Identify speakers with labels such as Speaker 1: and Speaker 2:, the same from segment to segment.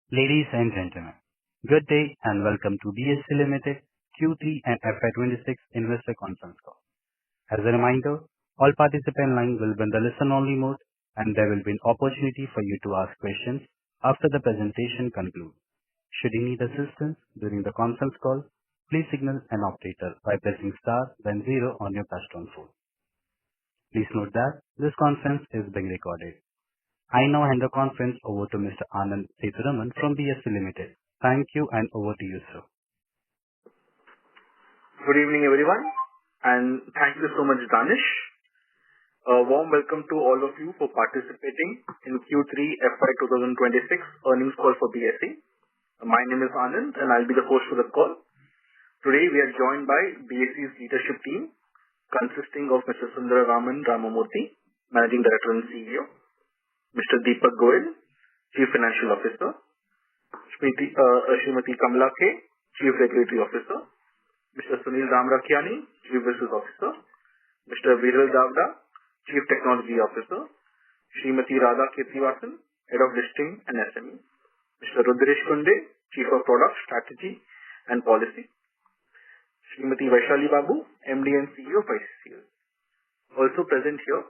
Speaker 1: Ladies and gentlemen, good day and welcome to BSE Limited Q3 and FY2026 Investor Conference Call. As a reminder, all participant lines will be in the listen-only mode, and there will be an opportunity for you to ask questions after the presentation concludes. Should you need assistance during the conference call, please signal an operator by pressing star then 0 on your touchtone phone. Please note that this conference is being recorded. I now hand the conference over to Mr. Anand Sethuraman from BSE Limited. Thank you, and over to you, sir.
Speaker 2: Good evening, everyone, and thank you so much, Danish. A warm welcome to all of you for participating in Q3 FY2026 earnings call for BSE. My name is Anand, and I'll be the host for the call. Today, we are joined by BSE's leadership team, consisting of Mr. Sundararaman Ramamurthy, Managing Director and CEO, Mr. Deepak Goyal, Chief Financial Officer, Srimati Kamala K, Chief Regulatory Officer, Mr. Sunil Ramrakhiani, Chief Business Officer, Mr. Viral Davda, Chief Technology Officer, Srimati Radha Kirtivasan, Head of Listing and SME, Mr. Rudresh Kunde, Chief of Product Strategy and Policy, Srimati Vaishali Babu, MD and CEO of ICCL. Also present here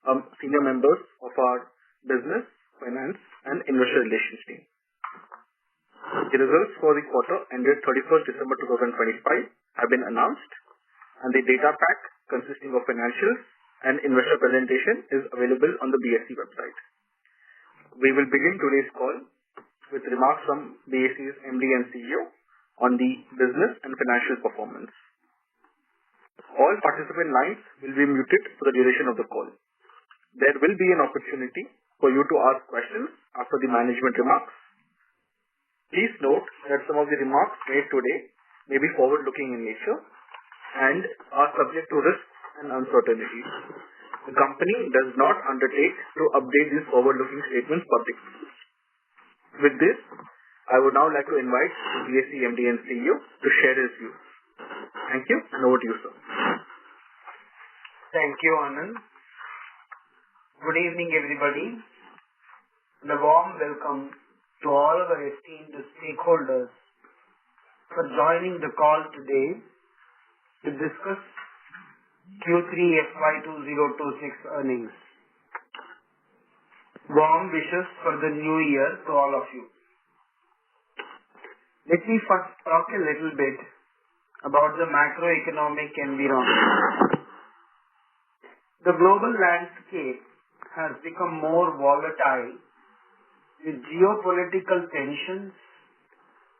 Speaker 2: are senior members of our Business, Finance and Investor Relations team. The results for the quarter ended 31st December 2025 have been announced, and the data pack consisting of financials and investor presentation is available on the BSE website. We will begin today's call with remarks from BSE's MD and CEO on the business and financial performance. All participant lines will be muted for the duration of the call. There will be an opportunity for you to ask questions after the management remarks. Please note that some of the remarks made today may be forward-looking in nature and are subject to risks and uncertainties. The company does not undertake to update these forward-looking statements publicly. With this, I would now like to invite the BSE MD and CEO to share his views. Thank you, and over to you, sir.
Speaker 3: Thank you, Anand. Good evening, everybody, and a warm welcome to all of our esteemed stakeholders for joining the call today to discuss Q3 FY2026 earnings. Warm wishes for the new year to all of you. Let me first talk a little bit about the macroeconomic environment. The global landscape has become more volatile, with geopolitical tensions,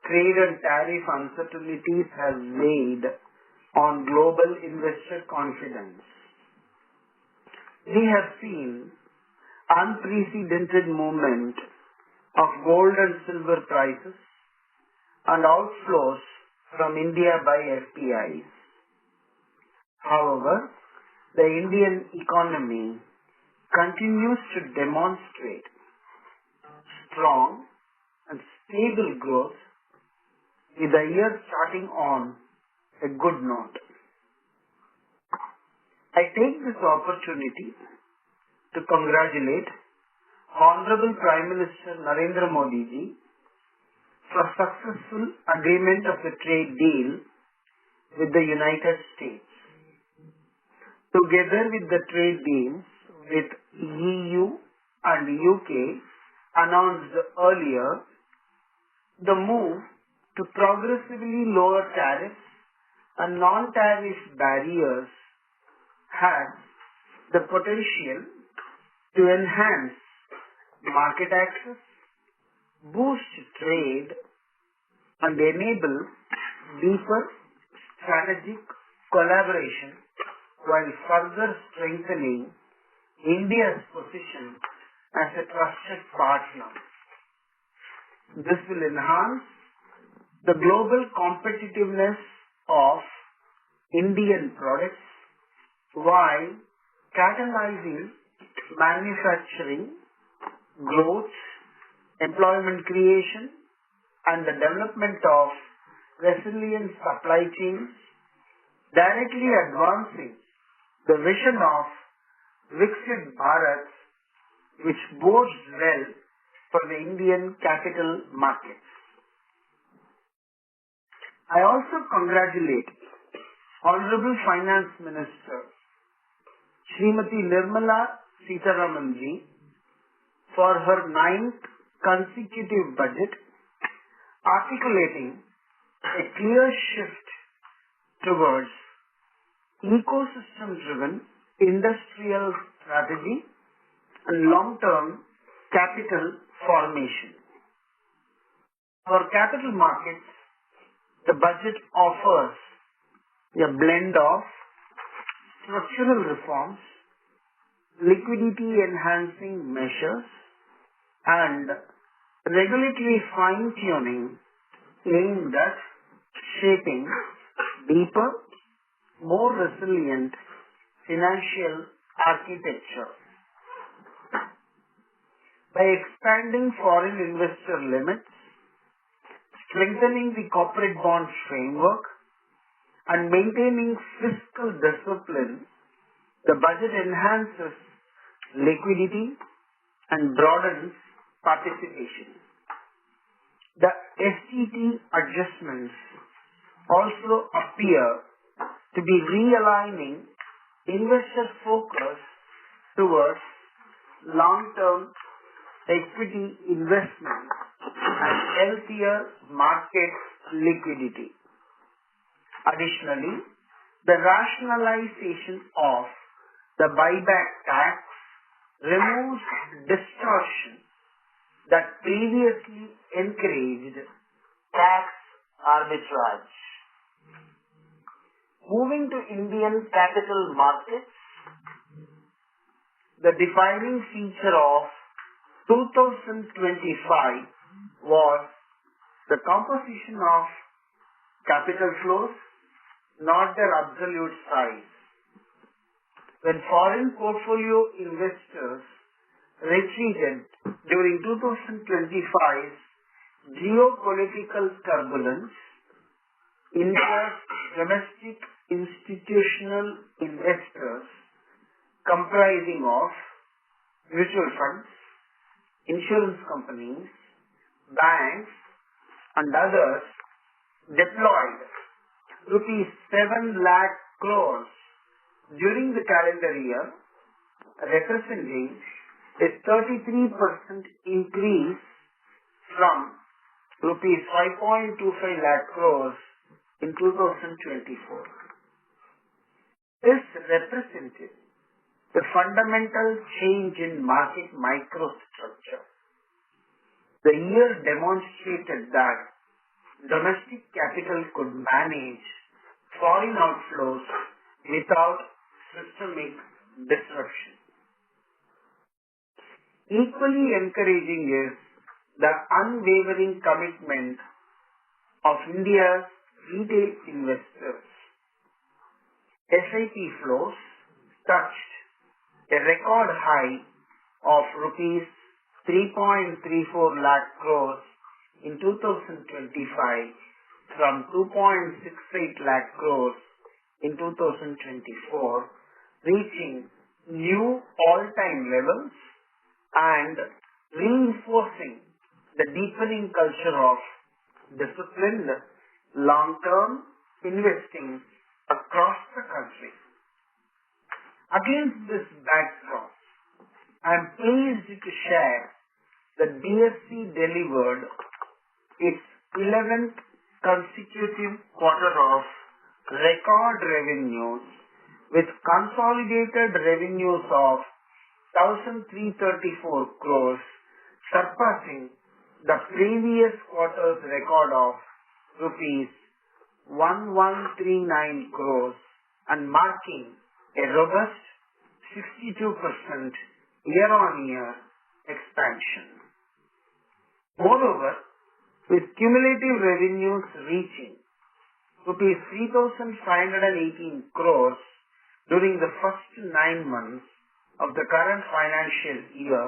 Speaker 3: trade and tariff uncertainties have weighed on global investor confidence. We have seen unprecedented movement of gold and silver prices and outflows from India by FPIs. However, the Indian economy continues to demonstrate strong and stable growth, with the year starting on a good note. I take this opportunity to congratulate Honorable Prime Minister Narendra Modi ji for successful agreement of the trade deal with the United States. Together with the trade deals with EU and UK announced earlier, the move to progressively lower tariffs and non-tariff barriers has the potential to enhance market access, boost trade, and enable deeper strategic collaboration while further strengthening India's position as a trusted partner. This will enhance the global competitiveness of Indian products while catalyzing manufacturing, growth, employment creation, and the development of resilient supply chains, directly advancing the vision of Viksit Bharat, which bodes well for the Indian capital markets. I also congratulate Honorable Finance Minister Srimati Nirmala Sitharaman ji for her 9th consecutive budget, articulating a clear shift towards ecosystem-driven industrial strategy and long-term capital formation. For capital markets, the budget offers a blend of structural reforms, liquidity-enhancing measures, and regulatory fine-tuning aimed at shaping deeper, more resilient financial architecture. By expanding foreign investor limits, strengthening the corporate bond framework, and maintaining fiscal discipline, the budget enhances liquidity and broadens participation. The STT adjustments also appear to be realigning investor focus towards long-term equity investment and healthier market liquidity. Additionally, the rationalization of the buyback tax removes distortion that previously encouraged tax arbitrage. Moving to Indian capital markets, the defining feature of 2025 was the composition of capital flows, not their absolute size. When foreign portfolio investors retreated during 2025's geopolitical turbulence, India's domestic institutional investors comprising of mutual funds, insurance companies, banks, and others deployed rupees 7 lakh crores during the calendar year, representing a 33% increase from rupees 5.25 lakh crores in 2024. This represented the fundamental change in market microstructure. The year demonstrated that domestic capital could manage foreign outflows without systemic disruption. Equally encouraging is the unwavering commitment of India's retail investors. SIP flows touched a record high of rupees 3.34 lakh crores in 2025 from 2.68 lakh crores in 2024, reaching new all-time levels and reinforcing the deepening culture of disciplined long-term investing across the country. Against this backdrop, I am pleased to share that BSE delivered its 11th consecutive quarter of record revenues with consolidated revenues of 1,334 crores, surpassing the previous quarter's record of rupees 1,139 crores and marking a robust 62% year-on-year expansion. Moreover, with cumulative revenues reaching rupees 3,518 crores during the first 9 months of the current financial year,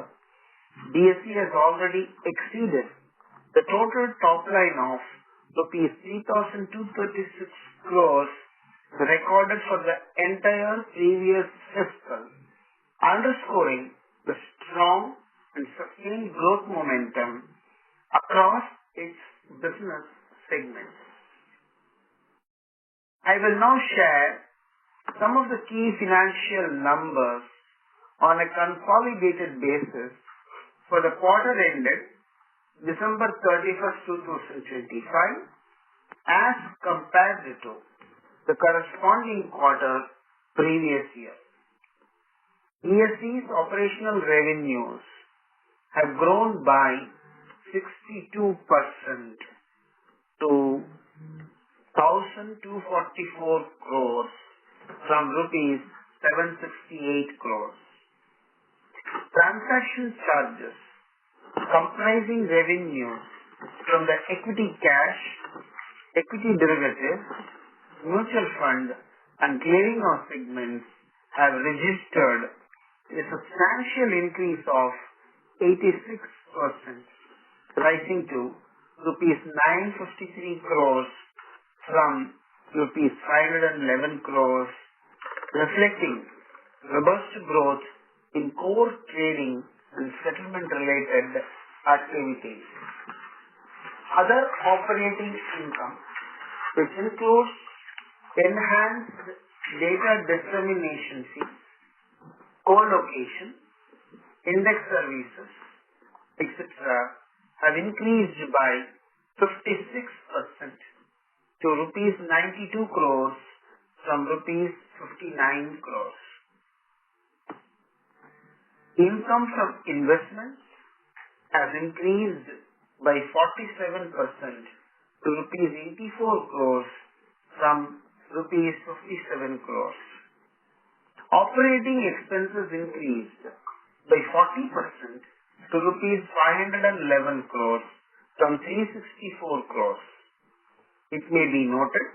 Speaker 3: BSE has already exceeded the total top line of rupees 3,236 crores recorded for the entire previous fiscal, underscoring the strong and sustained growth momentum across its business segments. I will now share some of the key financial numbers on a consolidated basis for the quarter ended December 31st, 2025 as compared to the corresponding quarter previous year. BSE's operational revenues have grown by 62% to 1,244 crores from rupees 768 crores. Transaction charges comprising revenues from the equity cash, equity derivatives, mutual fund and clearing house segments have registered a substantial increase of 86%, rising to rupees 953 crores from rupees 511 crores, reflecting robust growth in core trading and settlement related activities. Other operating income, which includes enhanced data dissemination fees, co-location, index services, etc., have increased by 56% to rupees 92 crores from rupees 59 crores. Income from investments has increased by 47% to rupees 84 crores from rupees 57 crores. Operating expenses increased by 40% to rupees 511 crores from 364 crores. It may be noted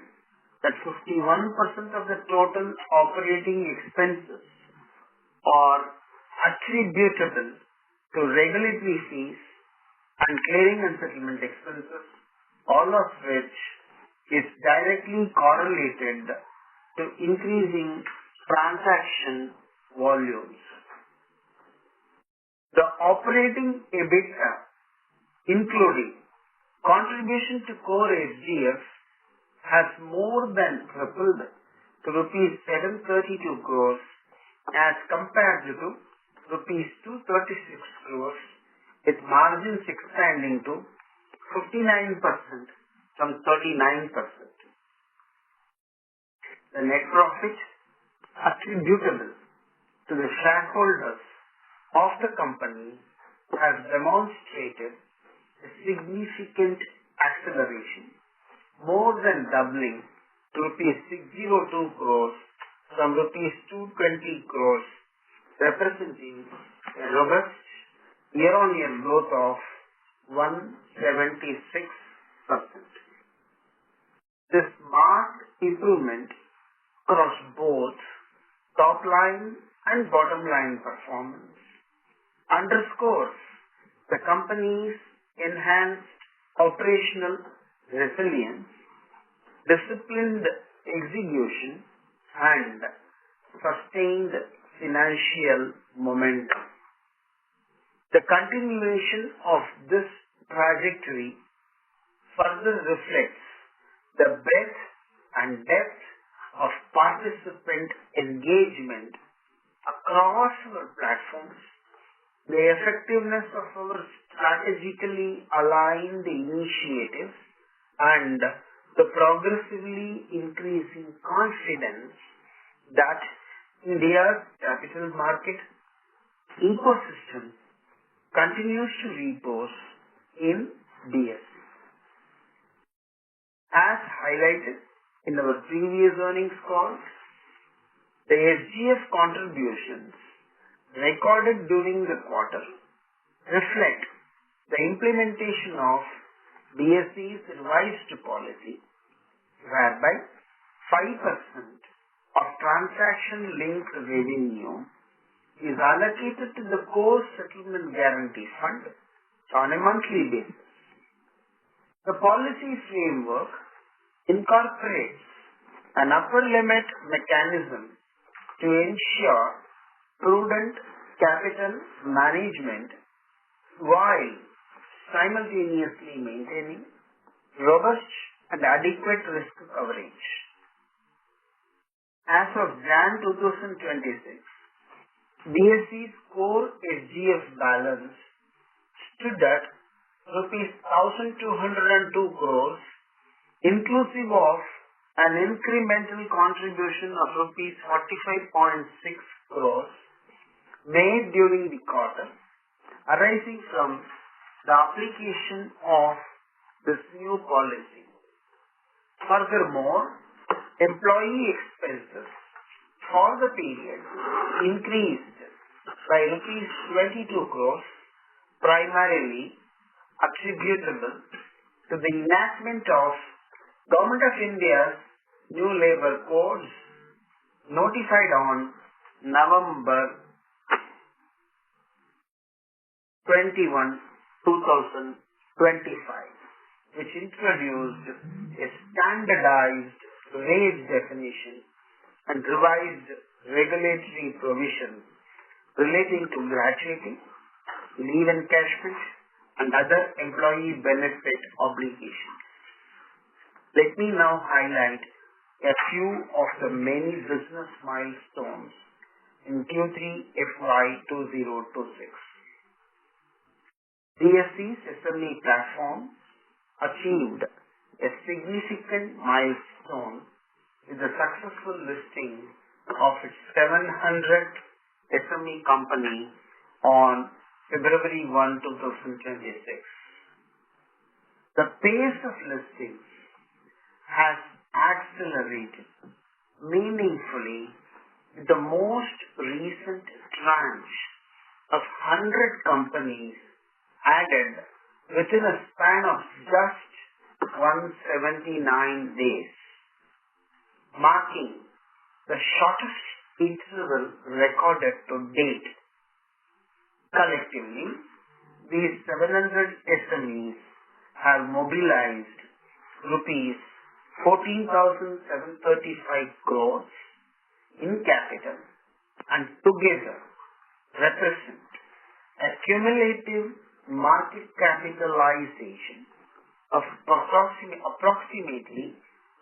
Speaker 3: that 51% of the total operating expenses are attributable to regulatory fees and clearing and settlement expenses, all of which is directly correlated to increasing transaction volumes. The operating EBITDA, including contribution to core SGF, has more than tripled to rupees 732 crores as compared to rupees 236 crores, with margins expanding to 59% from 39%. The net profit attributable to the shareholders of the company has demonstrated a significant acceleration, more than doubling to rupees 602 crores from rupees 220 crores, representing a robust year-on-year growth of 176%. This marked improvement across both top line and bottom line performance underscores the company's enhanced operational resilience, disciplined execution, and sustained financial momentum. The continuation of this trajectory further reflects the breadth and depth of participant engagement across our platforms, the effectiveness of our strategically aligned initiatives, and the progressively increasing confidence that India's capital market ecosystem continues to repose in BSE. As highlighted in our previous earnings calls, the SGF contributions recorded during the quarter reflect the implementation of BSE's revised policy, whereby 5% of transaction-linked revenue is allocated to the core settlement guarantee fund on a monthly basis. The policy framework incorporates an upper limit mechanism to ensure prudent capital management while simultaneously maintaining robust and adequate risk coverage. As of Jan 2026, BSE's core SGF balance stood at rupees 1,202 crores, inclusive of an incremental contribution of rupees 45.6 crores made during the quarter, arising from the application of this new policy. Furthermore, employee expenses for the period increased by rupees 22 crores, primarily attributable to the enactment of Government of India's new labour codes notified on November 21, 2025, which introduced a standardized wage definition and revised regulatory provisions relating to gratuity, leave encashment, and other employee benefit obligations. Let me now highlight a few of the many business milestones in Q3 FY2026. BSE's SME platform achieved a significant milestone with the successful listing of its 700th SME company on February 1, 2026. The pace of listings has accelerated meaningfully with the most recent tranche of 100 companies added within a span of just 179 days, marking the shortest interval recorded to date. Collectively, these 700 SMEs have mobilized rupees 14,735 crores in capital and together represent a cumulative market capitalization of approximately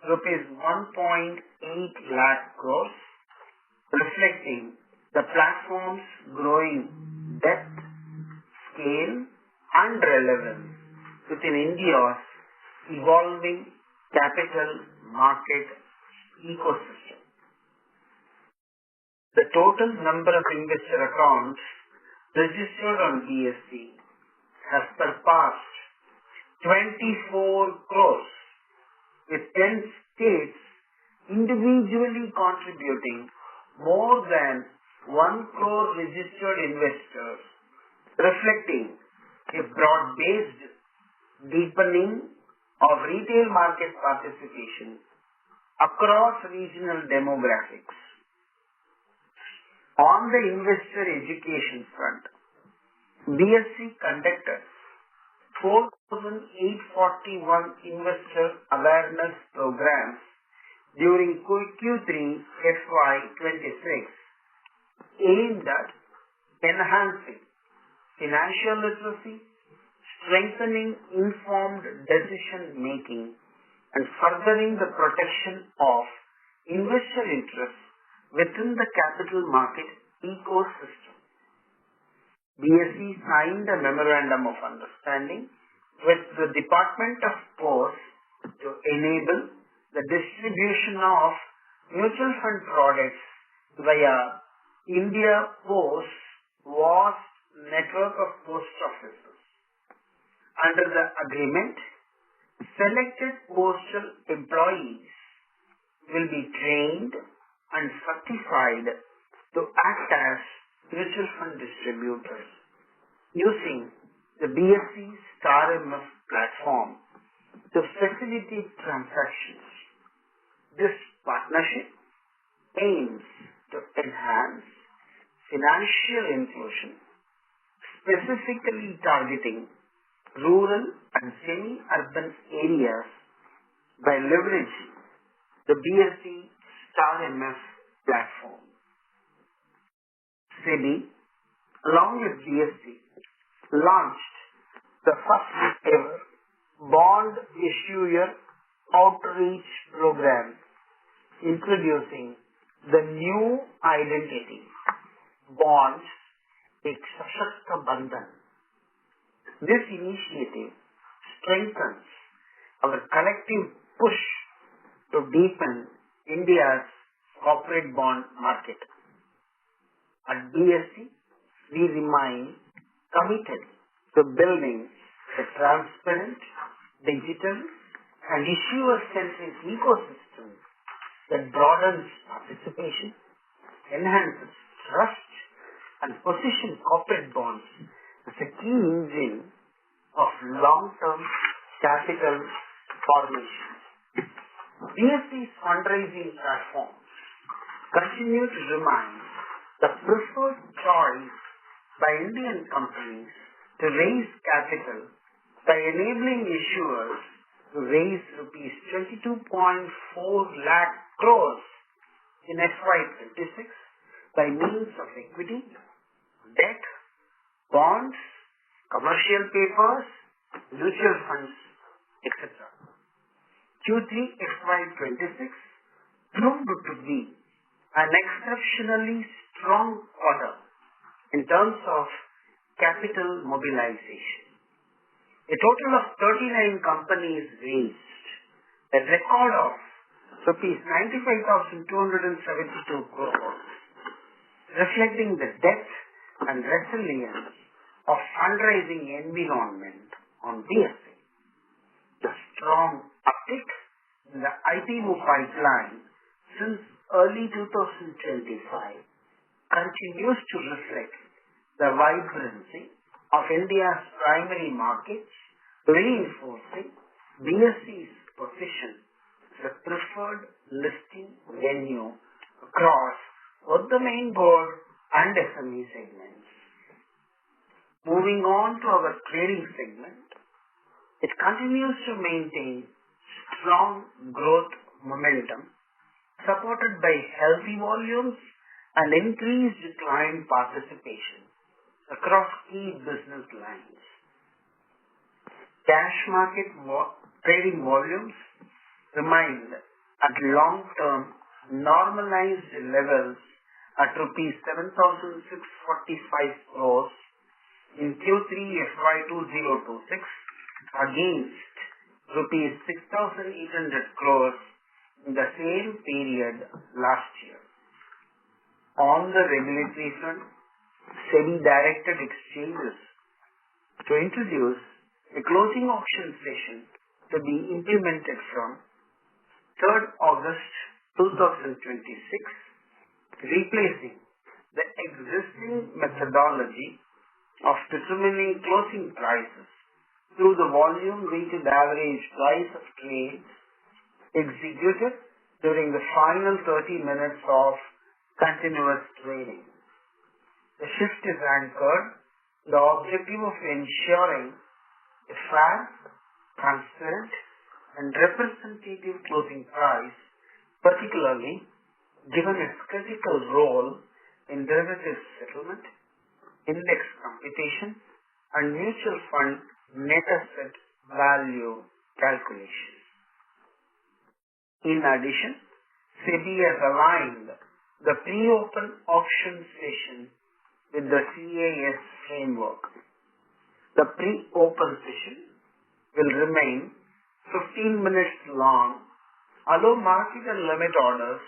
Speaker 3: rupees 1.8 lakh crores, reflecting the platform's growing depth, scale, and relevance within India's evolving capital market ecosystem. The total number of investor accounts registered on BSE has surpassed 24 crores, with 10 states individually contributing more than 1 crore registered investors, reflecting a broad-based deepening of retail market participation across regional demographics. On the investor education front, BSE conducted 4,841 investor awareness programs during Q3 FY2026, aimed at enhancing financial literacy, strengthening informed decision making, and furthering the protection of investor interests within the capital market ecosystem. BSE signed a memorandum of understanding with the Department of Posts to enable the distribution of mutual fund products via India Post's vast network of post offices. Under the agreement, selected postal employees will be trained and certified to act as mutual fund distributors using the BSE StarMF platform to facilitate transactions. This partnership aims to enhance financial inclusion, specifically targeting rural and semi-urban areas by leveraging the BSE StarMF platform. SEBI, along with BSE, launched the first ever bond issuer outreach program, introducing the new identity, bonds एक सशक्त बंधन. This initiative strengthens our collective push to deepen India's corporate bond market. At BSE, we remain committed to building a transparent, digital, and issuer-centric ecosystem that broadens participation, enhances trust, and positions corporate bonds as a key engine of long-term capital formation. BSE's fundraising platforms continue to remain the preferred choice by Indian companies to raise capital by enabling issuers to raise rupees 22.4 lakh crores in FY2026 by means of equity, debt, bonds, commercial papers, mutual funds, etc. Q3 FY2026 proved to be an exceptionally strong quarter in terms of capital mobilization. A total of 39 companies raised a record of rupees 95,272 crores, reflecting the depth and resilience of fundraising environment on BSE. The strong uptick in the IPO pipeline since early 2025 continues to reflect the vibrancy of India's primary markets, reinforcing BSE's position as a preferred listing venue across both the main board and SME segments. Moving on to our trading segment, it continues to maintain strong growth momentum, supported by healthy volumes and increased client participation across key business lines. Cash market trading volumes remained at long-term normalized levels at rupees 7,645 crores in Q3 FY2026 against rupees 6,800 crores in the same period last year. On the regulatory front, SEBI directed exchanges to introduce a closing auction session to be implemented from 3rd August 2026, replacing the existing methodology of determining closing prices through the volume-weighted average price of trades executed during the final 30 minutes of continuous trading. The shift is anchored in the objective of ensuring a fair, transparent, and representative closing price, particularly given its critical role in derivatives settlement, index computation, and mutual fund net asset value calculation. In addition, SEBI has aligned the pre-open auction session with the CAS framework. The pre-open session will remain 15 minutes long, allow market and limit orders,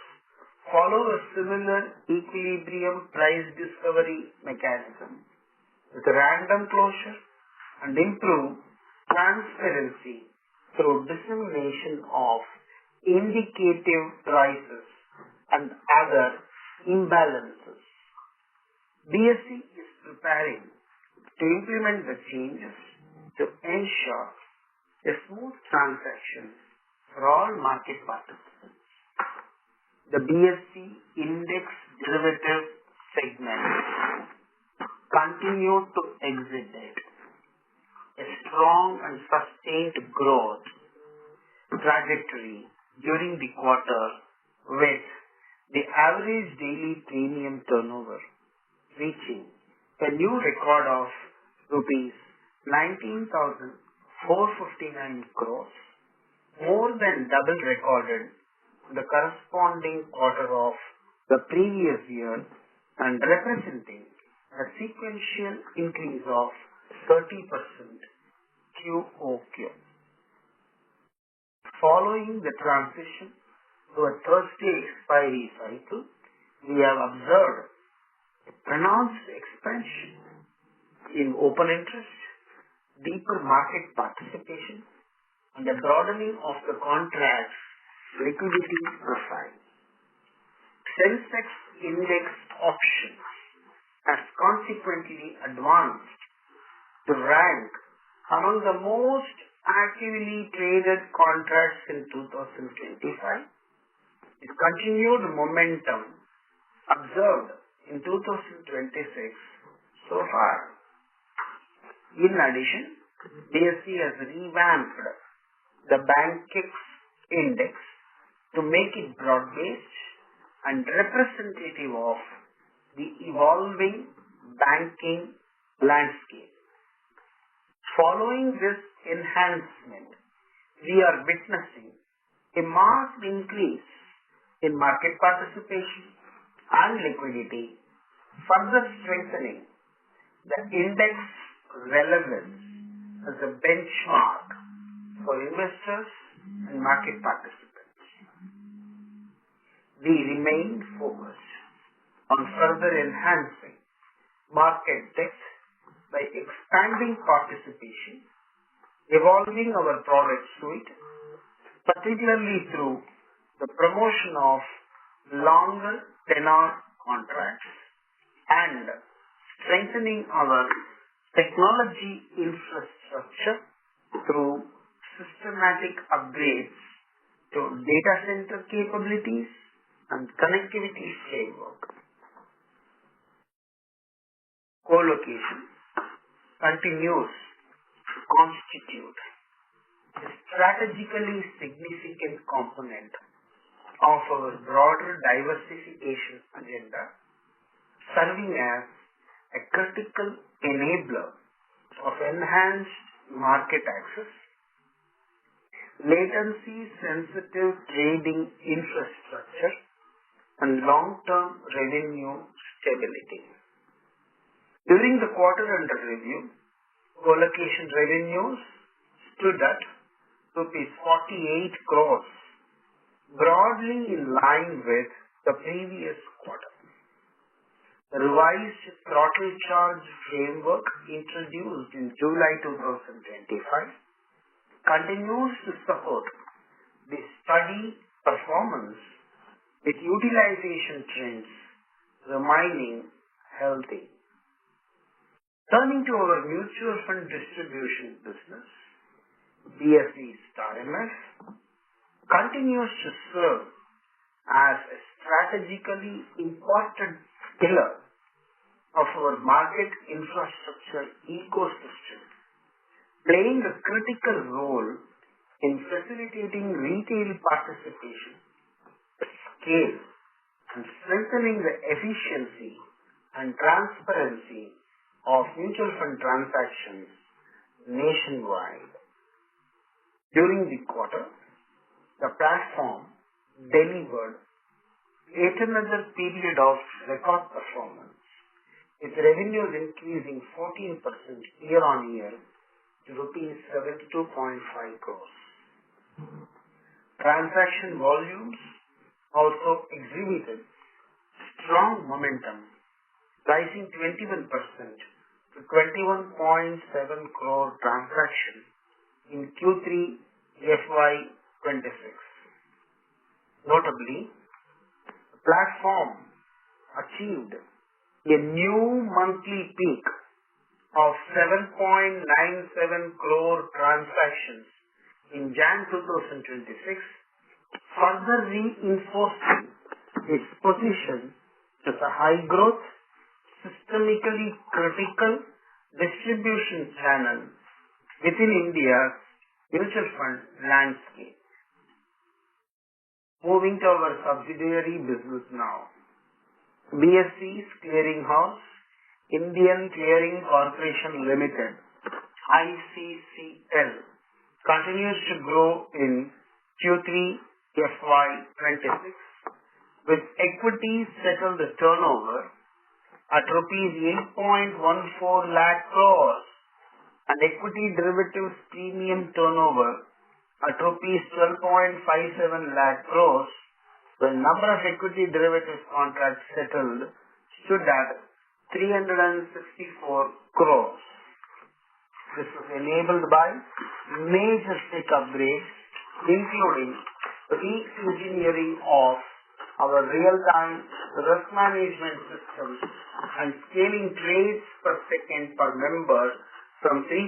Speaker 3: follow a similar equilibrium price discovery mechanism with random closure, and improve transparency through dissemination of indicative prices and other imbalances. BSE is preparing to implement the changes to ensure a smooth transaction for all market participants. The BSE Index Derivative segment continued to exhibit a strong and sustained growth trajectory during the quarter, with the average daily premium turnover reaching a new record of rupees 19,459 crores, more than double recorded in the corresponding quarter of the previous year and representing a sequential increase of 30% QOQ. Following the transition to a Thursday expiry cycle, we have observed a pronounced expansion in open interest, deeper market participation, and a broadening of the contract's liquidity profile. Sensex index options has consequently advanced to rank among the most actively traded contracts in 2025. Its continued momentum observed in 2026 so far. In addition, BSE has revamped the BankX index to make it broad-based and representative of the evolving banking landscape. Following this enhancement, we are witnessing a marked increase in market participation and liquidity, further strengthening the index relevance as a benchmark for investors and market participants. We remain focused on further enhancing market depth by expanding participation, evolving our product suite, particularly through the promotion of longer tenor contracts and strengthening our technology infrastructure through systematic upgrades to data center capabilities and connectivity framework. Co-location continues to constitute a strategically significant component of our broader diversification agenda, serving as a critical enabler of enhanced market access, latency-sensitive trading infrastructure, and long-term revenue stability. During the quarter under review, co-location revenues stood at rupees 48 crores, broadly in line with the previous quarter. The revised throttle charge framework introduced in July 2025 continues to support the steady performance with utilization trends remaining healthy. Turning to our mutual fund distribution business, BSE StarMF continues to serve as a strategically important pillar of our market infrastructure ecosystem, playing a critical role in facilitating retail participation, scale, and strengthening the efficiency and transparency of mutual fund transactions nationwide. During the quarter, the platform delivered yet another period of record performance, with revenues increasing 14% year-on-year to rupees 72.5 crores. Transaction volumes also exhibited strong momentum, rising 21% to 21.7 crore transactions in Q3 FY2026. Notably, the platform achieved a new monthly peak of 7.97 crore transactions in Jan 2026, further reinforcing its position as a high-growth, systemically critical distribution channel within India's mutual fund landscape. Moving to our subsidiary business now. BSE's clearinghouse Indian Clearing Corporation Limited, ICCL, continues to grow in Q3 FY2026 with equity settled turnover at rupees 8.14 lakh crores and equity derivatives premium turnover at rupees 12.57 lakh crores. The number of equity derivatives contracts settled stood at 364 crores. This was enabled by major tech upgrades, including re-engineering of our real-time risk management system and scaling trades per second per member from 3,000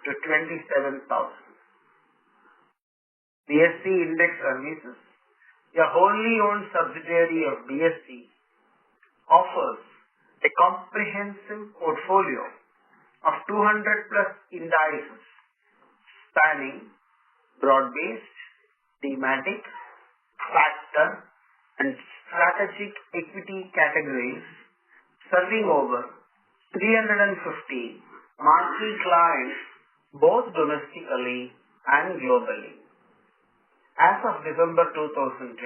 Speaker 3: to 27,000. BSE Index Services, a wholly owned subsidiary of BSE, offers a comprehensive portfolio of 200 plus indices spanning broad-based, thematic, factor and strategic equity categories, serving over 350 marquee clients both domestically and globally. As of December 2025,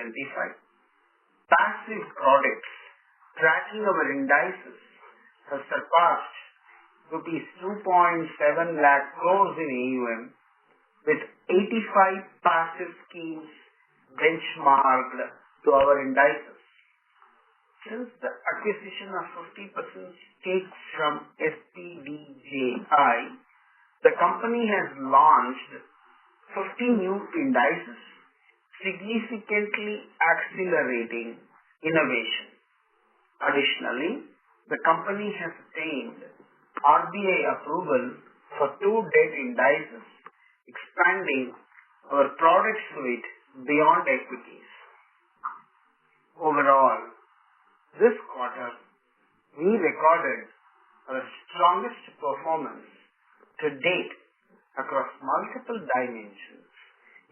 Speaker 3: passive products tracking our indices have surpassed rupees 2.7 lakh crores in AUM, with 85 passive schemes benchmarked to our indices. Since the acquisition of 50% stakes from SPDJI, the company has launched 50 new indices, significantly accelerating innovation. Additionally, the company has attained RBI approval for 2 debt indices, expanding our product suite beyond equities. Overall, this quarter, we recorded our strongest performance to date across multiple dimensions,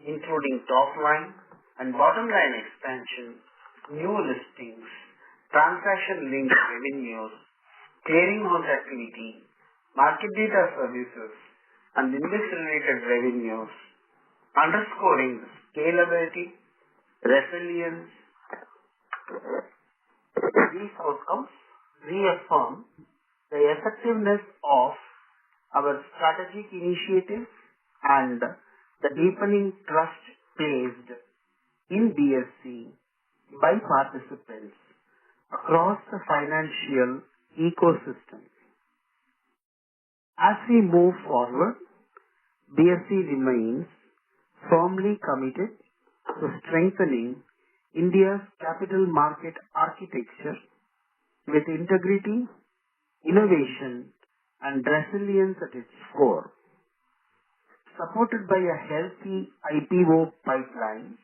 Speaker 3: including top line and bottom line expansion, new listings, transaction-linked revenues, clearing house activity, market data services, and index-related revenues, underscoring the scalability, resilience. These outcomes reaffirm the effectiveness of our strategic initiatives and the deepening trust placed in BSE by participants across the financial ecosystem. As we move forward, BSE remains firmly committed to strengthening India's capital market architecture with integrity, innovation, and resilience at its core. Supported by a healthy IPO pipeline,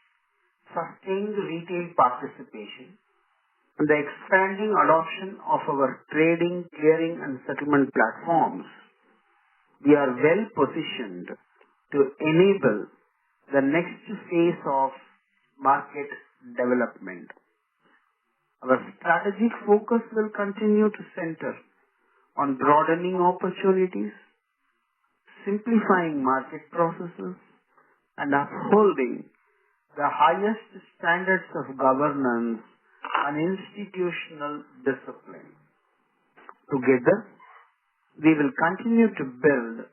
Speaker 3: sustained retail participation, and the expanding adoption of our trading, clearing, and settlement platforms, we are well positioned to enable the next phase of market development. Our strategic focus will continue to center on broadening opportunities, simplifying market processes, and upholding the highest standards of governance and institutional discipline. Together, we will continue to build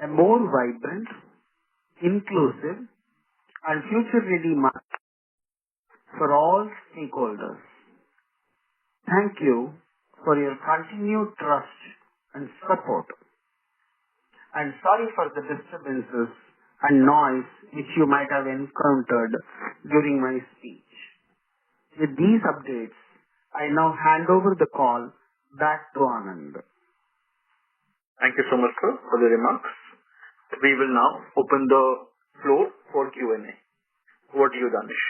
Speaker 3: a more vibrant, inclusive, and future-ready market for all stakeholders. Thank you for your continued trust and support. And sorry for the disturbances and noise which you might have encountered during my speech. With these updates, I now hand over the call back to Anand.
Speaker 2: Thank you so much, sir, for the remarks. We will now open the floor for Q&A. Over to you, Danish.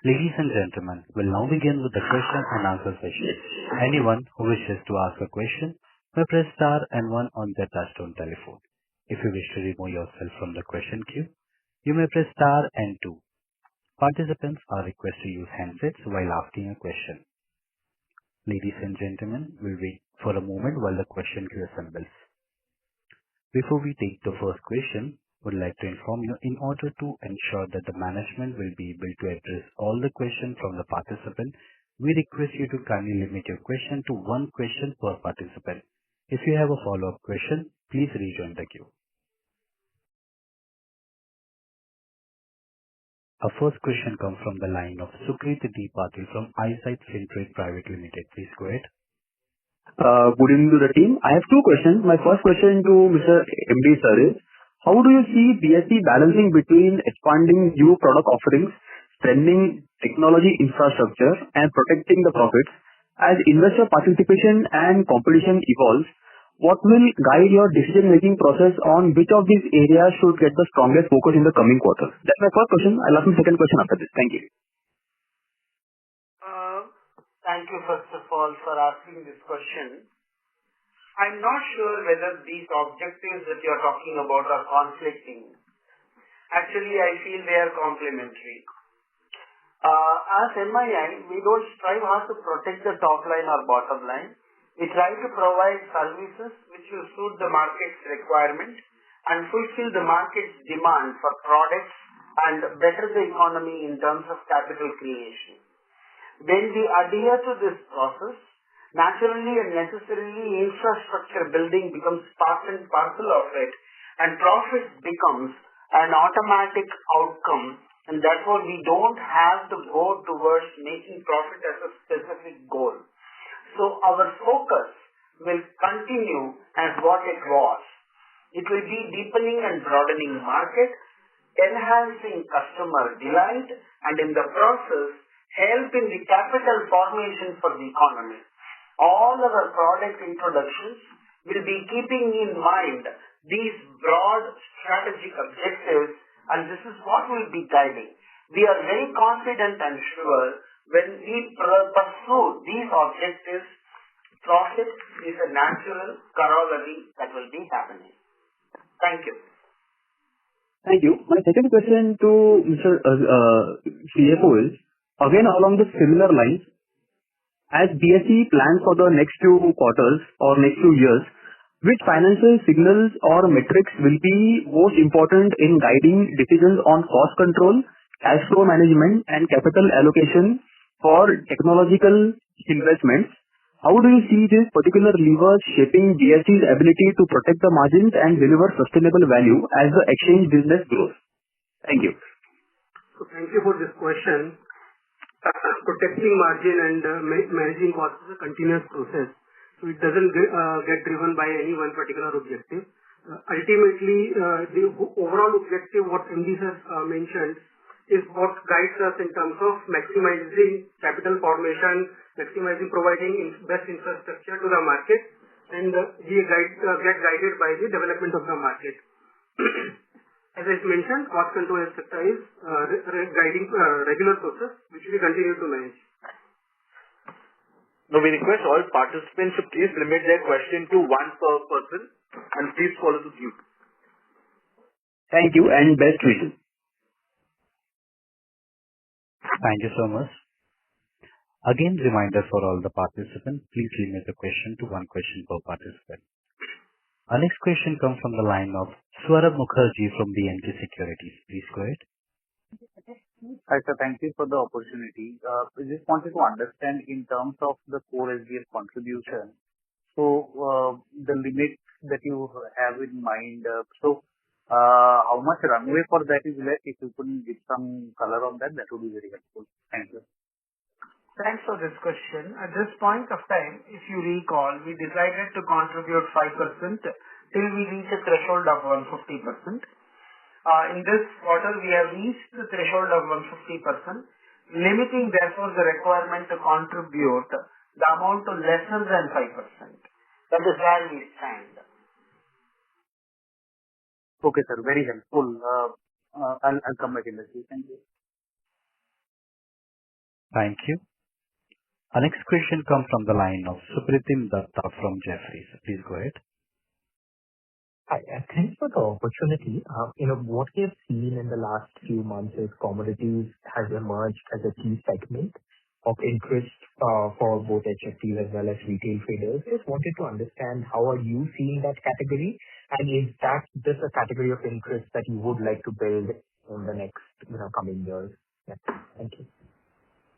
Speaker 1: Ladies and gentlemen, we'll now begin with the question and answer session. Anyone who wishes to ask a question may press star and 1 on their touchtone telephone. If you wish to remove yourself from the question queue, you may press star and 2. Participants are requested to use handsets while asking a question. Ladies and gentlemen, we'll wait for a moment while the question queue assembles. Before we take the first question, would like to inform you in order to ensure that the management will be able to address all the questions from the participant, we request you to kindly limit your question to one question per participant. If you have a follow-up question, please rejoin the queue. Our first question comes from the line of Sukrit D. Patil from Eyesight Fintrade Private Limited. Please go ahead.
Speaker 4: Good evening to the team. I have two questions. My first question to Mr. MD sir is, how do you see BSE balancing between expanding new product offerings, strengthening technology infrastructure, and protecting the profits? As investor participation and competition evolves, what will guide your decision-making process on which of these areas should get the strongest focus in the coming quarters? That's my first question. I'll ask my second question after this. Thank you.
Speaker 3: Thank you, first of all, for asking this question. I'm not sure whether these objectives that you're talking about are conflicting. Actually, I feel they are complementary. As MII, we don't strive hard to protect the top line or bottom line. We try to provide services which will suit the market's requirement and fulfill the market's demand for products and better the economy in terms of capital creation. When we adhere to this process, naturally and necessarily infrastructure building becomes part and parcel of it, and profit becomes an automatic outcome, and therefore we don't have to go towards making profit as a specific goal. So our focus will continue as what it was. It will be deepening and broadening market, enhancing customer delight, and in the process, help in the capital formation for the economy. All our product introductions will be keeping in mind these broad strategic objectives, and this is what will be guiding. We are very confident and sure when we pursue these objectives, profit is a natural corollary that will be happening. Thank you.
Speaker 4: Thank you. My second question to Mr. CFO is, again along the similar lines, as BSE plans for the next few quarters or next few years, which financial signals or metrics will be most important in guiding decisions on cost control, cash flow management, and capital allocation for technological investments? How do you see these particular levers shaping BSE's ability to protect the margins and deliver sustainable value as the exchange business grows? Thank you.
Speaker 5: So thank you for this question. Protecting margin and managing costs is a continuous process. So it doesn't get driven by any one particular objective. Ultimately, the overall objective, what MD has mentioned, is what guides us in terms of maximizing capital formation, maximizing providing best infrastructure to the market, and we get guided by the development of the market. As I mentioned, cost control etc. is guiding regular process which we continue to manage.
Speaker 2: Now we request all participants to please limit their question to one per person and please follow the queue.
Speaker 4: Thank you and best wishes.
Speaker 1: Thank you so much. Again, reminder for all the participants, please limit the question to one question per participant. Our next question comes from the line of Swarab Mukherjee from BNK Securities. Please go ahead.
Speaker 6: Hi sir, thank you for the opportunity. I just wanted to understand in terms of the core SGF contribution. So the limit that you have in mind, how much runway for that is left? If you could give some color on that, that would be very helpful. Thank you.
Speaker 3: Thanks for this question. At this point of time, if you recall, we decided to contribute 5% till we reach a threshold of 150%. In this quarter, we have reached the threshold of 150%, limiting therefore the requirement to contribute the amount to lesser than 5%. That is where we stand.
Speaker 6: Okay, sir. Very helpful. I'll come back in the queue. Thank you.
Speaker 1: Thank you. Our next question comes from the line of Supratim Datta from Jefferies. Please go ahead.
Speaker 7: Hi, thanks for the opportunity. What we have seen in the last few months is commodities has emerged as a key segment of interest for both HFTs as well as retail traders. Just wanted to understand how are you seeing that category, and is that just a category of interest that you would like to build in the next coming years? Yeah. Thank you.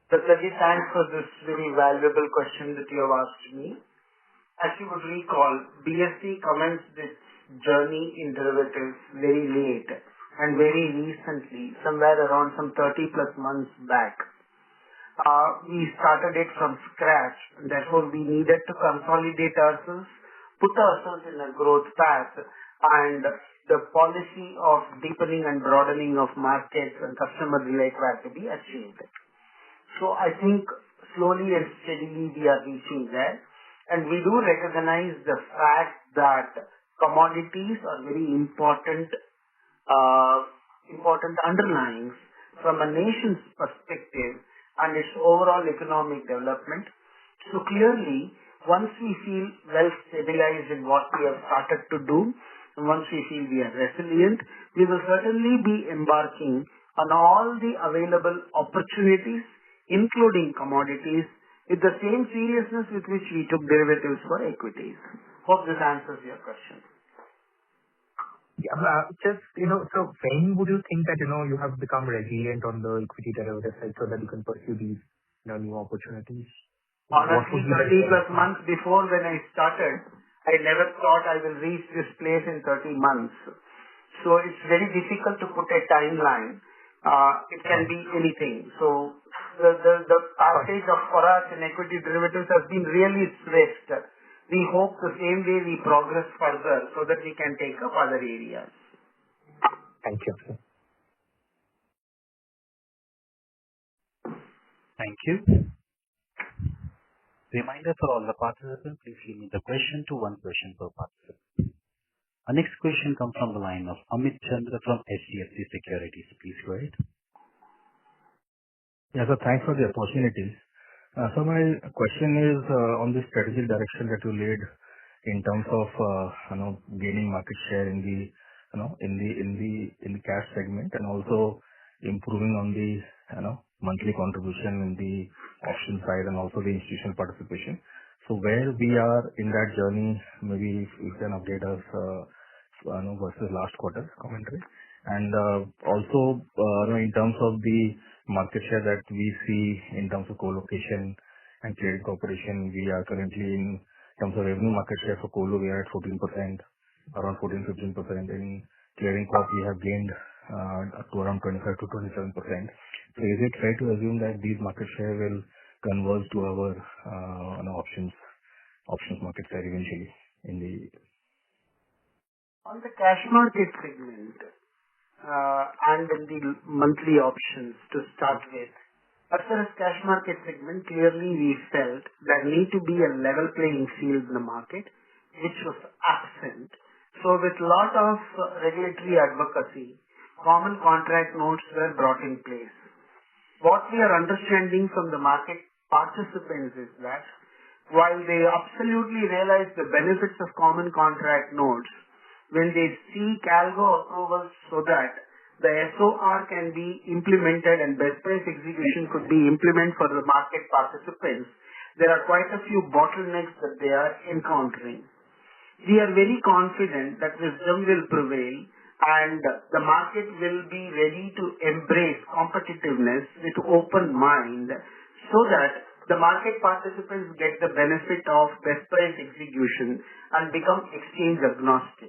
Speaker 3: Satyajit, thanks for this very valuable question that you have asked me. As you would recall, BSE commenced its journey in derivatives very late and very recently, somewhere around some 30 plus months back. We started it from scratch, and therefore we needed to consolidate ourselves, put ourselves in a growth path, and the policy of deepening and broadening of markets and customer relate were to be achieved. So I think slowly and steadily we are reaching there, and we do recognize the fact that commodities are very important underlyings from a nation's perspective and its overall economic development. So clearly, once we feel well stabilized in what we have started to do, and once we feel we are resilient, we will certainly be embarking on all the available opportunities, including commodities, with the same seriousness with which we took derivatives for equities. Hope this answers your question.
Speaker 7: Yeah, so when would you think that, you have become resilient on the equity derivative side so that you can pursue these, new opportunities?
Speaker 3: Honestly, 30 plus months before when I started, I never thought I will reach this place in 30 months. So it's very difficult to put a timeline. It can be anything. So the passage for us in equity derivatives has been really swift. We hope the same way we progress further so that we can take up other areas.
Speaker 7: Thank you, sir.
Speaker 1: Thank you. Reminder for all the participants, please limit the question to one question per participant. Our next question comes from the line of Amit Chandra from HDFC Securities. Please go ahead.
Speaker 8: Yeah, so thanks for the opportunity. So my question is on the strategic direction that you laid in terms of gaining market share in the in the cash segment, and also improving on the monthly contribution in the option side and also the institutional participation. So where we are in that journey, maybe if you can update us versus last quarter commentary, and also in terms of the market share that we see in terms of co-location and clearing corporation. We are currently in terms of revenue market share for colo, we are at 14%, around 14-15%. In clearing corp, we have gained up to around 25 to 27%. So is it fair to assume that these market share will converge to our options market share eventually in the...
Speaker 3: On the cash market segment, and in the monthly options to start with. As far as cash market segment, clearly we felt there need to be a level playing field in the market, which was absent. So with lot of regulatory advocacy, common contract notes were brought in place. What we are understanding from the market participants is that while they absolutely realize the benefits of common contract notes, when they seek algo approvals so that the SOR can be implemented and best price execution could be implemented for the market participants, there are quite a few bottlenecks that they are encountering. We are very confident that wisdom will prevail and the market will be ready to embrace competitiveness with open mind so that the market participants get the benefit of best price execution and become exchange agnostic.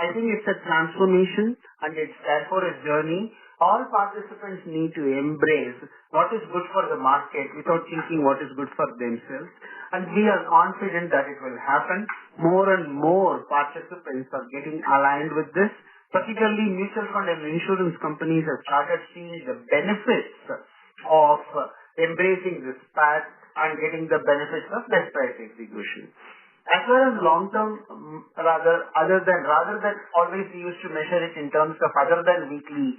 Speaker 3: I think it's a transformation and it's therefore a journey. All participants need to embrace what is good for the market without thinking what is good for themselves. And we are confident that it will happen. More and more participants are getting aligned with this. Particularly mutual fund and insurance companies have started seeing the benefits of embracing this path and getting the benefits of best price execution. As far as long-term, rather than always we used to measure it in terms of other than weekly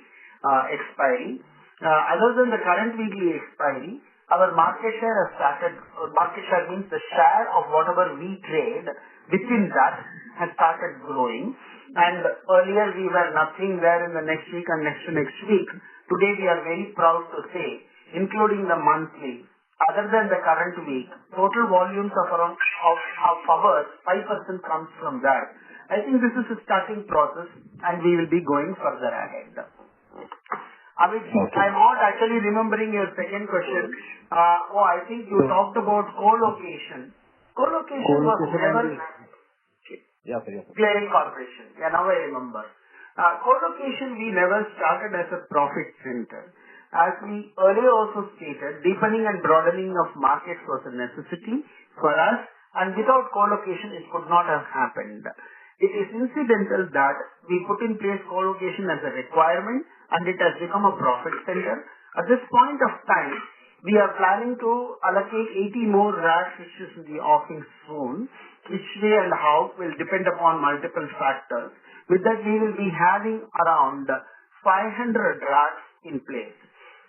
Speaker 3: expiry, other than the current weekly expiry, our market share has started, market share means the share of whatever we trade within that has started growing. And earlier we were nothing there in the next week and next to next week. Today we are very proud to say, including the monthly, other than the current week, total volumes of around of ours, 5% comes from that. I think this is a starting process and we will be going further ahead. Amit, I'm not actually remembering your second question. I think you talked about co-location. Co-location was never clearing corporation. Yeah, now I remember. Co-location we never started as a profit center. As we earlier also stated, deepening and broadening of markets was a necessity for us, and without co-location it could not have happened. It is incidental that we put in place co-location as a requirement and it has become a profit center. At this point of time, we are planning to allocate 80 more racks which is in the offing soon, which way and how will depend upon multiple factors. With that, we will be having around 500 racks in place.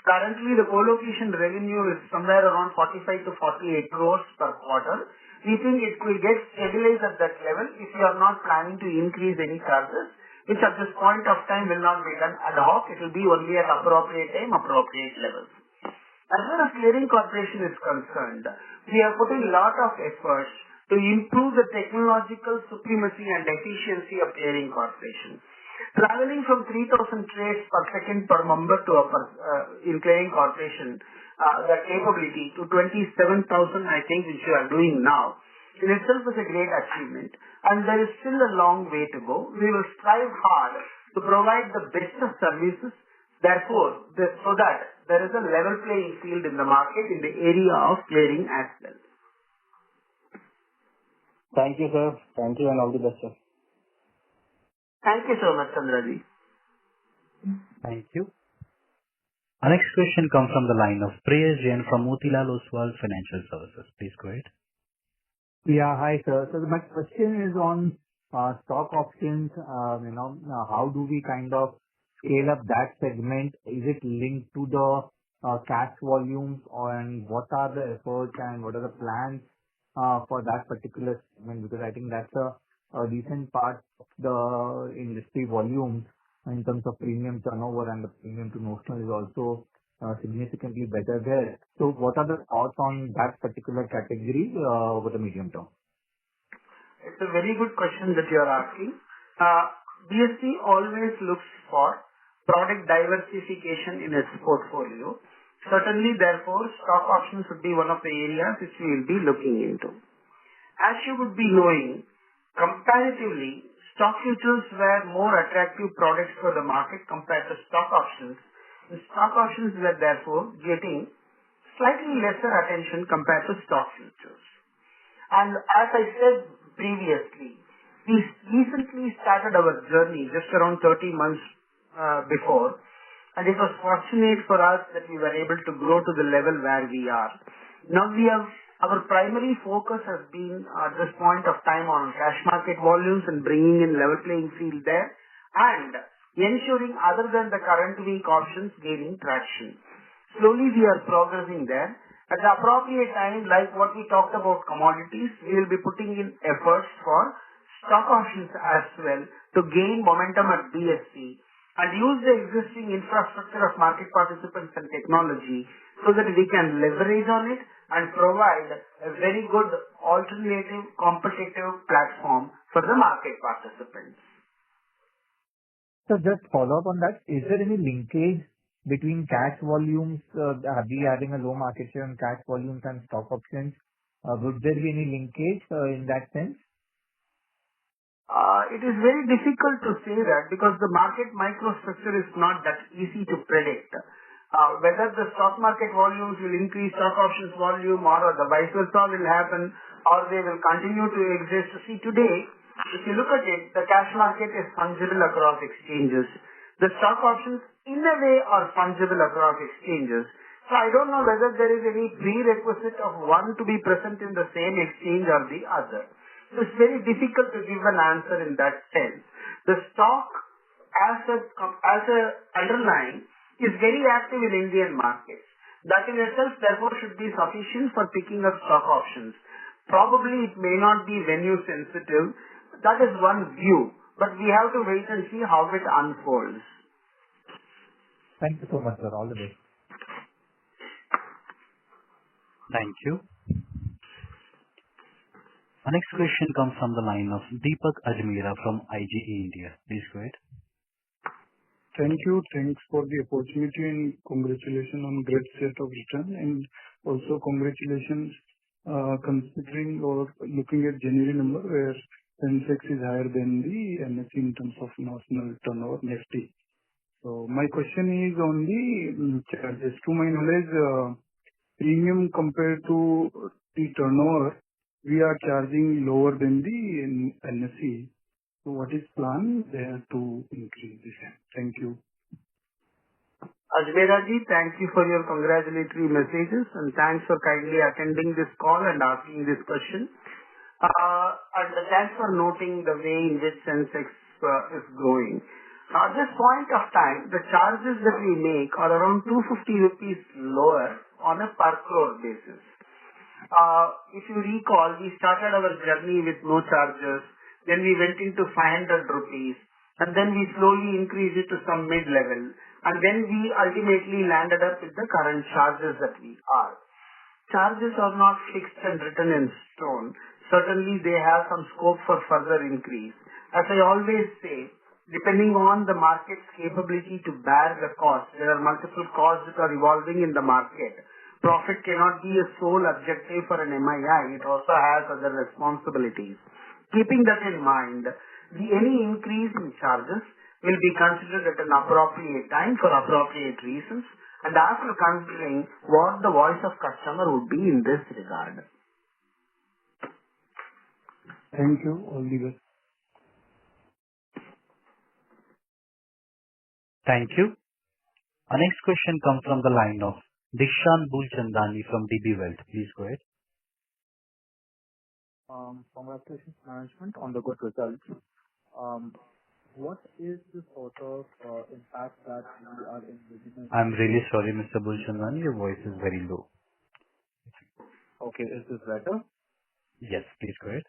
Speaker 3: Currently, the co-location revenue is somewhere around 45 to 48 crores per quarter. We think it will get stabilized at that level if you are not planning to increase any charges, which at this point of time will not be done ad hoc. It will be only at appropriate time, appropriate levels. As far as clearing corporation is concerned, we are putting a lot of efforts to improve the technological supremacy and efficiency of clearing corporation. Traveling from 3,000 trades per second per member to in clearing corporation, the capability to 27,000, I think, which we are doing now, in itself is a great achievement. And there is still a long way to go. We will strive hard to provide the best of services, therefore, so that there is a level playing field in the market in the area of clearing as well.
Speaker 8: Thank you, sir. Thank you and all the best, sir.
Speaker 3: Thank you so much, Chandraji.
Speaker 1: Thank you. Our next question comes from the line of Prayesh Jain from Motilal Oswal Financial Services. Please go ahead.
Speaker 9: Yeah, hi, sir. So my question is on stock options. How do we kind of scale up that segment? Is it linked to the cash volumes, and what are the efforts and what are the plans for that particular segment? Because I think that's a decent part of the industry volumes in terms of premium turnover, and the premium to notional is also significantly better there. So what are the thoughts on that particular category over the medium term?
Speaker 3: It's a very good question that you are asking. BSE always looks for product diversification in its portfolio. Certainly, therefore, stock options would be one of the areas which we will be looking into. As you would be knowing, comparatively, stock futures were more attractive products for the market compared to stock options. The stock options were therefore getting slightly lesser attention compared to stock futures. And as I said previously, we recently started our journey just around 30 months before, and it was fortunate for us that we were able to grow to the level where we are. Now our primary focus has been at this point of time on cash market volumes and bringing in level playing field there, and ensuring other than the current week options gaining traction. Slowly we are progressing there. At the appropriate time, like what we talked about commodities, we will be putting in efforts for stock options as well to gain momentum at BSE and use the existing infrastructure of market participants and technology so that we can leverage on it and provide a very good alternative competitive platform for the market participants.
Speaker 9: So just follow up on that. Is there any linkage between cash volumes? Are we having a low market share on cash volumes and stock options? Would there be any linkage in that sense?
Speaker 3: It is very difficult to say that because the market microstructure is not that easy to predict. Whether the stock market volumes will increase stock options volume or the vice versa will happen, or they will continue to exist. See, today, if you look at it, the cash market is fungible across exchanges. The stock options, in a way, are fungible across exchanges. So I don't know whether there is any prerequisite of one to be present in the same exchange or the other. So it's very difficult to give an answer in that sense. The stock as a underlying is very active in Indian markets. That in itself, therefore, should be sufficient for picking up stock options. Probably it may not be venue sensitive. That is one view. but we have to wait and see how it unfolds.
Speaker 7: Thank you so much, sir. All the best.
Speaker 1: Thank you. Our next question comes from the line of Deepak Ajmera from IGE India. Please go ahead.
Speaker 10: Thank you. Thanks for the opportunity and congratulations on great set of return, and also congratulations considering or looking at January number where Sensex is higher than the NSE in terms of national turnover Nifty. So my question is on the charges. To my knowledge, premium compared to the turnover, we are charging lower than the NSE. So what is plan there to increase this? Thank you.
Speaker 3: Ajmera ji, thank you for your congratulatory messages and thanks for kindly attending this call and asking this question. And thanks for noting the way in which Sensex is growing. At this point of time, the charges that we make are around 250 rupees lower on a per crore basis. If you recall, we started our journey with no charges, then we went into 500 rupees, and then we slowly increased it to some mid-level, and then we ultimately landed up with the current charges that we are. Charges are not fixed and written in stone. Certainly, they have some scope for further increase. As I always say, depending on the market's capability to bear the cost, there are multiple costs that are evolving in the market. Profit cannot be a sole objective for an MII. It also has other responsibilities. Keeping that in mind, any increase in charges will be considered at an appropriate time for appropriate reasons and after considering what the voice of customer would be in this regard.
Speaker 10: Thank you. All the best.
Speaker 1: Thank you. Our next question comes from the line of Dikshant Bulchandani from DB Wealth. Please go ahead.
Speaker 11: Congratulations, management, on the good results. What is the sort of impact that we are envisioning?
Speaker 1: I'm really sorry, Mr. Bulchandani. Your voice is very low.
Speaker 11: Okay, is this better?
Speaker 1: Yes, please go ahead.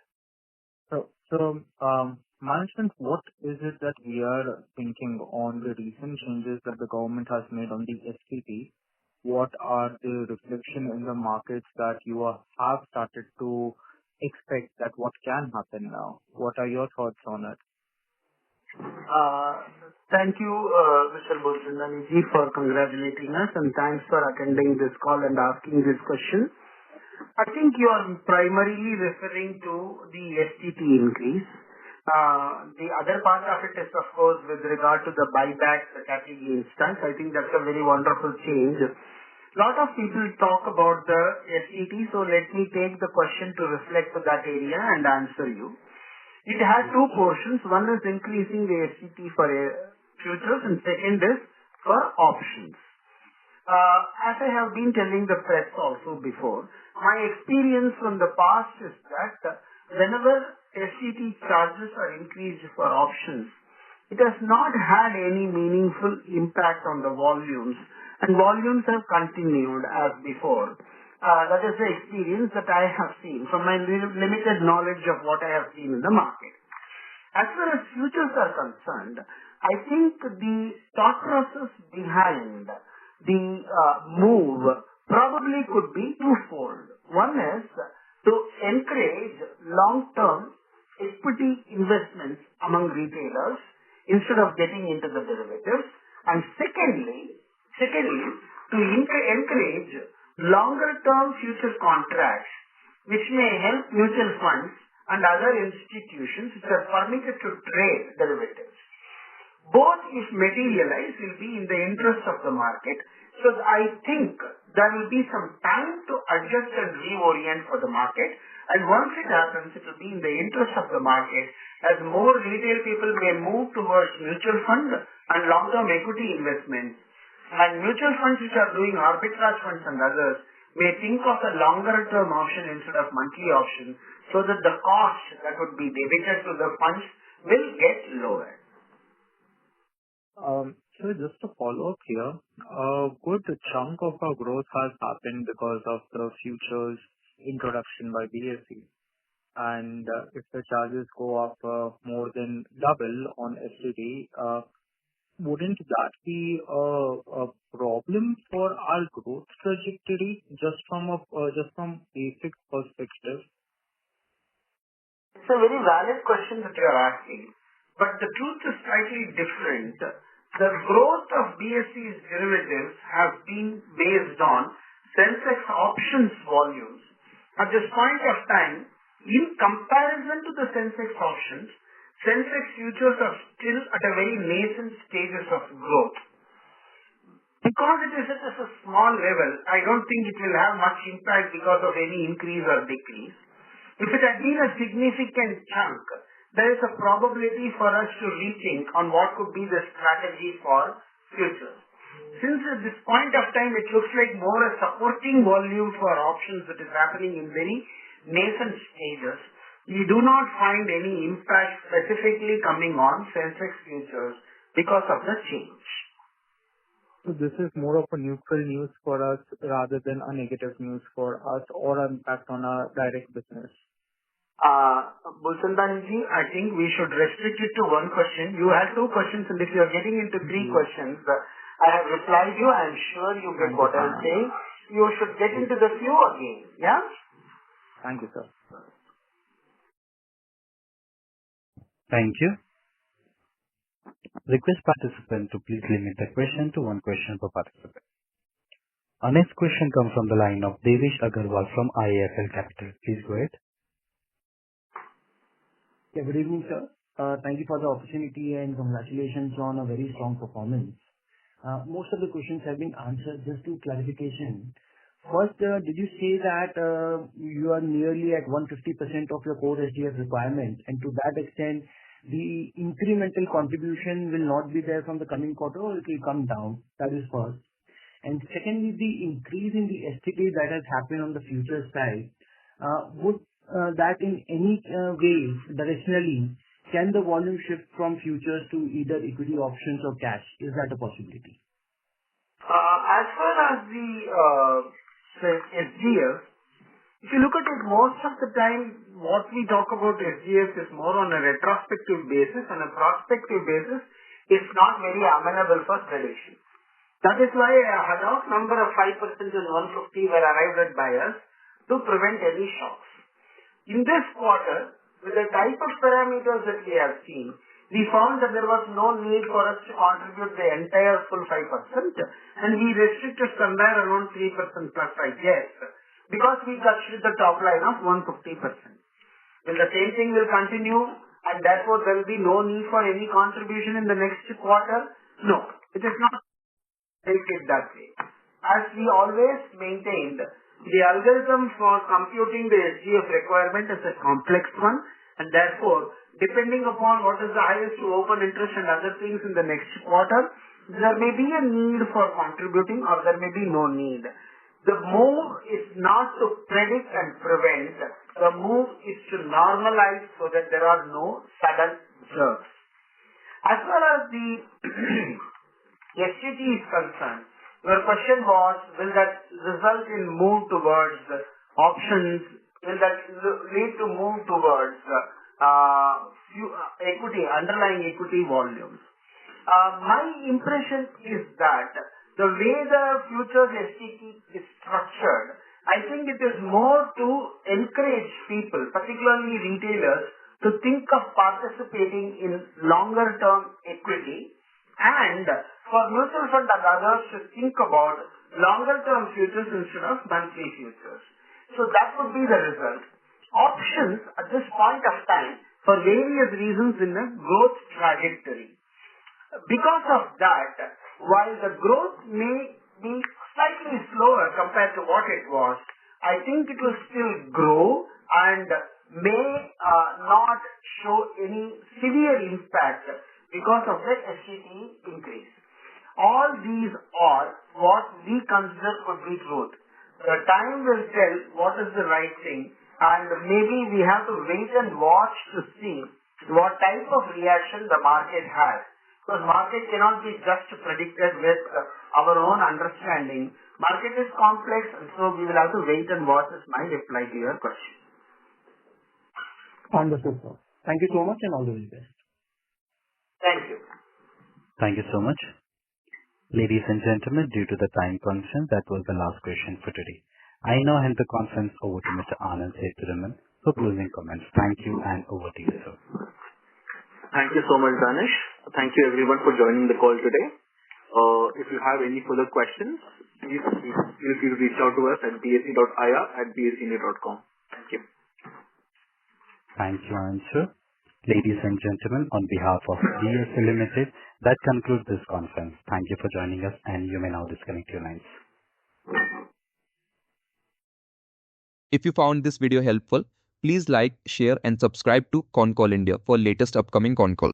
Speaker 11: So, management, what is it that we are thinking on the recent changes that the government has made on the STT? What are the reflection in the markets that you have started to expect that what can happen now? What are your thoughts on it?
Speaker 3: Thank you, Mr. Bulchandani ji, for congratulating us and thanks for attending this call and asking this question. I think you are primarily referring to the STT increase. The other part of it is, of course, with regard to the buyback, the capital gains tax. I think that's a very wonderful change. A lot of people talk about the STT, so let me take the question to reflect to that area and answer you. It has two portions. One is increasing the STT for futures and second is for options. As I have been telling the press also before, my experience from the past is that whenever STT charges are increased for options, it has not had any meaningful impact on the volumes, and volumes have continued as before. That is the experience that I have seen from my limited knowledge of what I have seen in the market. As far as futures are concerned, I think the thought process behind the move probably could be twofold. One is to encourage long-term equity investments among retailers instead of getting into the derivatives, and secondly, to encourage longer-term future contracts which may help mutual funds and other institutions which are permitted to trade derivatives. Both, if materialized, will be in the interest of the market. So I think there will be some time to adjust and reorient for the market. And once it happens, it will be in the interest of the market as more retail people may move towards mutual fund and long-term equity investments. And mutual funds which are doing arbitrage funds and others may think of a longer-term option instead of monthly option so that the cost that would be debited to the funds will get lower.
Speaker 11: So just to follow up here, a good chunk of our growth has happened because of the futures introduction by BSE. and if the charges go up more than double on STT, wouldn't that be a problem for our growth trajectory just from basic perspective?
Speaker 3: It's a very valid question that you are asking, but the truth is slightly different. The growth of BSE's derivatives have been based on Sensex options volumes. At this point of time, in comparison to the Sensex options, Sensex futures are still at a very nascent stages of growth. Because it is at a small level, I don't think it will have much impact because of any increase or decrease. If it had been a significant chunk, there is a probability for us to rethink on what could be the strategy for futures. Since at this point of time it looks like more a supporting volume for options that is happening in very nascent stages, we do not find any impact specifically coming on Sensex futures because of the change.
Speaker 11: So this is more of a neutral news for us rather than a negative news for us or an impact on our direct business.
Speaker 3: Bulsandanji, I think we should restrict it to one question. You had two questions, and if you are getting into three questions, I have replied you. I am sure you get what I am saying. You should get into the queue again. Yeah?
Speaker 11: Thank you, sir.
Speaker 1: Thank you. Request participant to please limit the question to one question per participant. Our next question comes from the line of Devesh Agarwal from IIFL Capital. Please go ahead.
Speaker 12: Yeah, good evening, sir. Thank you for the opportunity and congratulations on a very strong performance. Most of the questions have been answered. Just to clarification. First, did you say that you are nearly at 150% of your core SGF requirement, and to that extent, the incremental contribution will not be there from the coming quarter, or it will come down? That is first. And secondly, the increase in the STT that has happened on the futures side, would that in any way, directionally, can the volume shift from futures to either equity options or cash? Is that a possibility?
Speaker 3: As far as the SGF, if you look at it, most of the time, what we talk about SGF is more on a retrospective basis, and a prospective basis is not very amenable for prediction. That is why a ad-hoc number of 5% and 150 were arrived at by us to prevent any shocks. In this quarter, with the type of parameters that we have seen, we found that there was no need for us to contribute the entire full 5%, and we restricted somewhere around 3% plus, I guess, because we touched the top line of 150%. Will the same thing will continue, and therefore there will be no need for any contribution in the next quarter? No, it is not it that way. As we always maintained, the algorithm for computing the SGF requirement is a complex one, and therefore, depending upon what is the highest to open interest and other things in the next quarter, there may be a need for contributing or there may be no need. The move is not to predict and prevent. The move is to normalize so that there are no sudden jerks. As far as the STT is concerned, your question was, will that result in move towards options? Will that lead to move towards equity, underlying equity volumes? My impression is that the way the futures STT is structured, I think it is more to encourage people, particularly retailers, to think of participating in longer term equity, and for mutual fund and others to think about longer term futures instead of monthly futures. So that would be the result. Options at this point of time, for various reasons, in a growth trajectory. Because of that, while the growth may be slightly slower compared to what it was, I think it will still grow and may not show any severe impact because of the STT increase. All these are what we consider could be growth. The time will tell what is the right thing, and maybe we have to wait and watch to see what type of reaction the market has. Because market cannot be just predicted with our own understanding. Market is complex, and so we will have to wait and watch is my reply to your question.
Speaker 12: Understood, sir. Thank you so much and all the very best.
Speaker 3: Thank you.
Speaker 1: Thank you so much. Ladies and gentlemen, due to the time constraint, that was the last question for today. I now hand the conference over to Mr. Anand Sethuraman for closing comments. Thank you, and over to you, sir.
Speaker 2: Thank you so much, Danish. Thank you everyone for joining the call today. If you have any further questions, please feel free to reach out to us at bse.ir@bsene.com. Thank you.
Speaker 1: Thank you, Anand, sir. Ladies and gentlemen, on behalf of BSE Limited, that concludes this conference. Thank you for joining us, and you may now disconnect your lines.
Speaker 13: If you found this video helpful, please like, share and subscribe to Concall India for latest upcoming Concall.